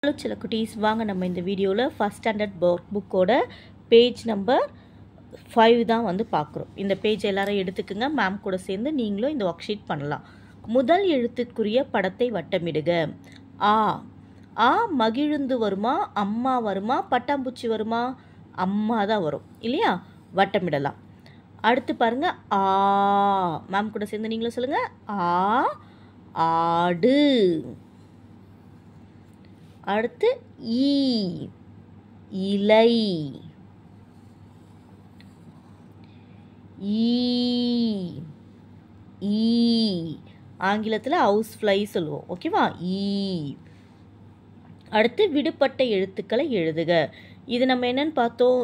Hello சில குட்டீஸ், வாங்க நம்ம இந்த வீடியோவில் ஃபஸ்ட் ஸ்டாண்டர்ட் புக்கோட பேஜ் நம்பர் 5 தான் வந்து பார்க்குறோம். இந்த பேஜ் எல்லாரும் எடுத்துக்குங்க. மேம் கூட சேர்ந்து நீங்களும் இந்த ஒர்க் ஷீட் பண்ணலாம். முதல் எழுத்துக்குரிய படத்தை வட்டமிடுக. ஆ ஆ மகிழுந்து வருமா, அம்மா வருமா, பட்டாம்பூச்சி வருமா? அம்மா தான் வரும் இல்லையா? வட்டமிடலாம். அடுத்து பாருங்க, ஆ. மேம் கூட சேர்ந்து நீங்களும் சொல்லுங்க. ஆ ஆடு. அடுத்து ஈ இலை. ஈ ஆங்கிலத்தில் ஹவுஸ் ஃப்ளை சொல்லுவோம். ஓகேவா? ஈ. அடுத்து விடுபட்ட எழுத்துக்களை எழுதுக. இது நம்ம என்னன்னு பார்த்தோம்?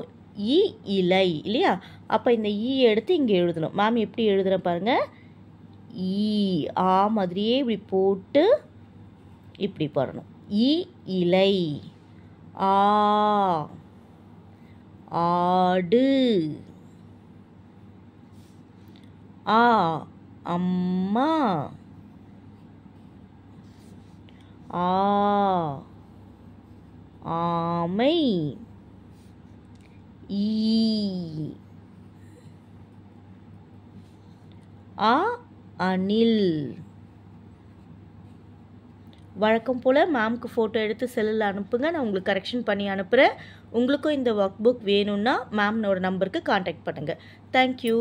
ஈ இலை இல்லையா? அப்போ இந்த ஈ எடுத்து இங்கே எழுதணும். மேம் எப்படி எழுதுகிறேன் பாருங்க. ஈ ஆ மாதிரியே இப்படி போட்டு இப்படி போடணும். ஈ இலை. ஆ ஆடு. ஆ அம்மா. ஆ ஆமை. ஈ ஆ அணில். வழக்கம் போல் மேம்க்கு ஃபோட்டோ எடுத்து செல்லில் அனுப்புங்க. நான் உங்களுக்கு கரெக்ஷன் பண்ணி அனுப்புகிறேன். உங்களுக்கும் இந்த ஒர்க் புக் வேணும்னா மேம்னோட நம்பருக்கு காண்டாக்ட் பண்ணுங்கள். தேங்க்யூ.